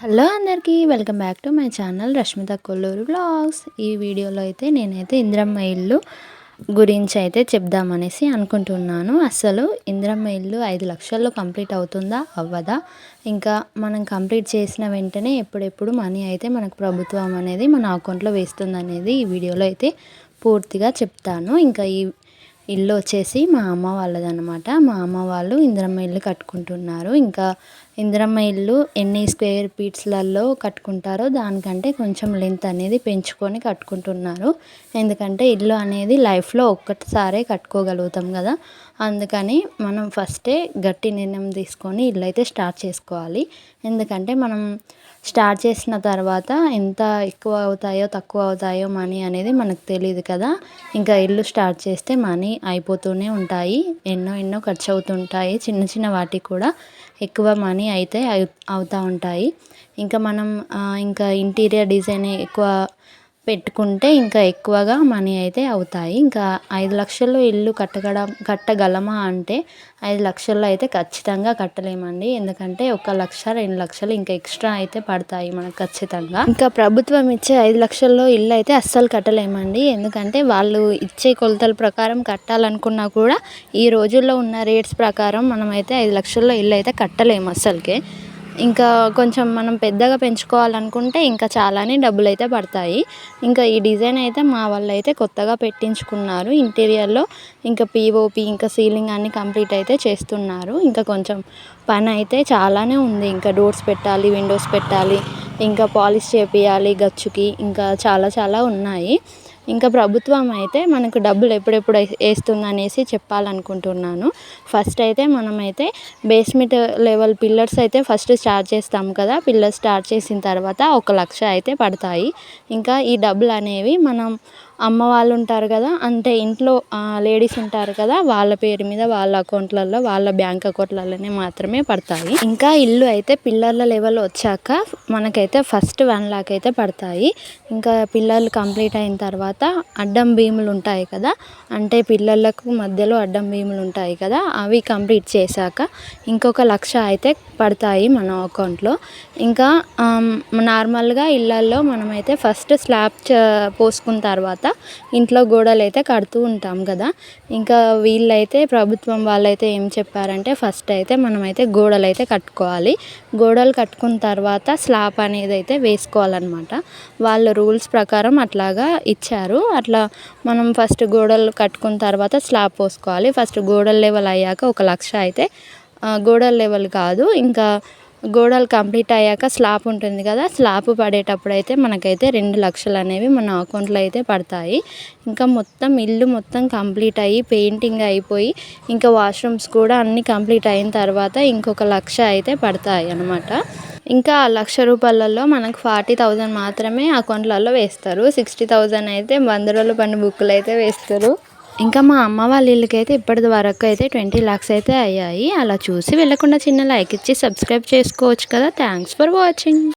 Hello అందరికీ welcome back to my channel Rashmitha Kolluru vlogs. ఈ వీడియోలో అయితే నేనైతే ఇందిరమ్మ ఇల్లు గురించి అయితే చెప్దామనేసి అనుకుంటున్నాను. అసలు ఇందిరమ్మ ఇల్లు 5 లక్షల్లో కంప్లీట్ అవుతుందా అవ్వదా, ఇంకా మనం కంప్లీట్ చేసిన వెంటనే ఎప్పుడెప్పుడు మనీ అయితే మనకు ప్రభుత్వం అనేది మన అకౌంట్లో వేస్తుంది అనేది ఈ వీడియోలో అయితే పూర్తిగా చెప్తాను. ఇంకా ఈ ఇల్లు వచ్చేసి మా అమ్మ వాళ్ళదనమాట. మా అమ్మ వాళ్ళు ఇందిరమ్మ ఇల్లు కట్టుకుంటున్నారు. ఇంకా ఇందిరమ్మ ఇల్లు ఎన్ని స్క్వేర్ ఫీట్స్లలో కట్టుకుంటారో దానికంటే కొంచెం లెంత్ అనేది పెంచుకొని కట్టుకుంటున్నారు. ఎందుకంటే ఇల్లు అనేది లైఫ్లో ఒక్కసారే కట్టుకోగలుగుతాం కదా, అందుకని మనం ఫస్టే గట్టి నిర్ణయం తీసుకొని ఇల్లు అయితే స్టార్ట్ చేసుకోవాలి. ఎందుకంటే మనం స్టార్ట్ చేసిన తర్వాత ఎంత ఎక్కువ అవుతాయో తక్కువ అవుతాయో మనీ అనేది మనకు తెలియదు కదా. ఇంకా ఇల్లు స్టార్ట్ చేస్తే మనీ అయిపోతూనే ఉంటాయి, ఎన్నో ఖర్చు అవుతుంటాయి. చిన్న చిన్న వాటికి కూడా ఎక్కువ మనీ అయితే అవుతూ ఉంటాయి. ఇంకా మనం ఇంకా ఇంటీరియర్ డిజైన్ ఎక్కువ పెట్టుకుంటే ఇంకా ఎక్కువగా మనీ అయితే అవుతాయి. ఇంకా 5 లక్షల్లో ఇల్లు కట్టగలమా అంటే 5 లక్షల్లో అయితే ఖచ్చితంగా కట్టలేమండి. ఎందుకంటే 1 లక్ష 2 లక్షలు ఇంకా ఎక్స్ట్రా అయితే పడతాయి మనకు ఖచ్చితంగా. ఇంకా ప్రభుత్వం ఇచ్చే 5 లక్షల్లో ఇల్లు అయితే అస్సలు కట్టలేమండి. ఎందుకంటే వాళ్ళు ఇచ్చే కొలతల ప్రకారం కట్టాలనుకున్నా కూడా ఈ రోజుల్లో ఉన్న రేట్స్ ప్రకారం మనమైతే 5 లక్షల్లో ఇల్లు అయితే కట్టలేము అస్సలకే. ఇంకా కొంచెం మనం పెద్దగా పెంచుకోవాలనుకుంటే ఇంకా చాలానే డబ్బులు అయితే పడతాయి. ఇంకా ఈ డిజైన్ అయితే మా వాళ్ళు అయితే కొత్తగా పెట్టించుకున్నారు ఇంటీరియర్లో. ఇంకా పిఓపి ఇంకా సీలింగ్ అన్నీ కంప్లీట్ అయితే చేస్తున్నారు. ఇంకా కొంచెం పని అయితే చాలానే ఉంది. ఇంకా డోర్స్ పెట్టాలి, విండోస్ పెట్టాలి, ఇంకా పాలిష్ చేపియాలి గచ్చుకి, ఇంకా చాలా ఉన్నాయి. ఇంకా ప్రభుత్వం అయితే మనకు డబ్బులు ఎప్పుడెప్పుడు వేస్తుందనేసి చెప్పాలనుకుంటున్నాను. ఫస్ట్ అయితే మనమైతే బేస్మెంట్ లెవెల్ పిల్లర్స్ అయితే ఫస్ట్ స్టార్ట్ చేస్తాం కదా. పిల్లర్స్ స్టార్ట్ చేసిన తర్వాత 1 లక్ష అయితే పడతాయి. ఇంకా ఈ డబ్బులు అనేవి మనం అమ్మ వాళ్ళు ఉంటారు కదా, అంటే ఇంట్లో లేడీస్ ఉంటారు కదా, వాళ్ళ పేరు మీద వాళ్ళ అకౌంట్లలో వాళ్ళ బ్యాంక్ అకౌంట్లలోనే మాత్రమే పడతాయి. ఇంకా ఇల్లు అయితే పిల్లర్ల లెవెల్ వచ్చాక మనకైతే ఫస్ట్ 1 లాక్ అయితే పడతాయి. ఇంకా పిల్లర్లు కంప్లీట్ అయిన తర్వాత అడ్డం భీములు ఉంటాయి కదా, అంటే పిల్లర్లకు మధ్యలో అడ్డం భీములు ఉంటాయి కదా, అవి కంప్లీట్ చేశాక ఇంకొక 1 లక్ష అయితే పడతాయి మన అకౌంట్లో. ఇంకా నార్మల్గా ఇళ్ళల్లో మనమైతే ఫస్ట్ స్లాబ్ పోసుకున్న తర్వాత ఇంట్లో గోడలు అయితే కడుతూ ఉంటాం కదా. ఇంకా వీళ్ళైతే ప్రభుత్వం వాళ్ళైతే ఏం చెప్పారంటే ఫస్ట్ అయితే మనమైతే గోడలు అయితే కట్టుకోవాలి. గోడలు కట్టుకున్న తర్వాత స్లాబ్ అనేది అయితే వేసుకోవాలన్నమాట. వాళ్ళ రూల్స్ ప్రకారం అట్లాగా ఇచ్చారు. అట్లా మనం ఫస్ట్ గోడలు కట్టుకున్న తర్వాత స్లాబ్ పోసుకోవాలి. ఫస్ట్ గోడల లెవెల్ అయ్యాక 1 లక్ష అయితే, గోడల లెవెల్ కాదు, ఇంకా గోడలు కంప్లీట్ అయ్యాక స్లాబ్ ఉంటుంది కదా, స్లాబ్ పడేటప్పుడు అయితే మనకైతే 2 లక్షలు అనేవి మన అకౌంట్లో అయితే పడతాయి. ఇంకా మొత్తం ఇల్లు మొత్తం కంప్లీట్ అయ్యి పెయింటింగ్ అయిపోయి ఇంకా వాష్రూమ్స్ కూడా అన్నీ కంప్లీట్ అయిన తర్వాత ఇంకొక 1 లక్ష అయితే పడతాయి అన్నమాట. ఇంకా ఆ 1 లక్ష రూపాయలలో మనకు 40,000 మాత్రమే అకౌంట్లలో వేస్తారు. 60,000 అయితే 100 రోజుల పని బుక్కులు అయితే వేస్తారు. ఇంకా మా అమ్మ వాళ్ళ ఇల్లుకైతే ఇప్పటి వరకు అయితే 20 lakhs అయితే అయ్యాయి. అలా చూసి వెళ్ళకుండా చిన్న లైక్ ఇచ్చి సబ్స్క్రైబ్ చేసుకోవచ్చు కదా. Thanks for watching.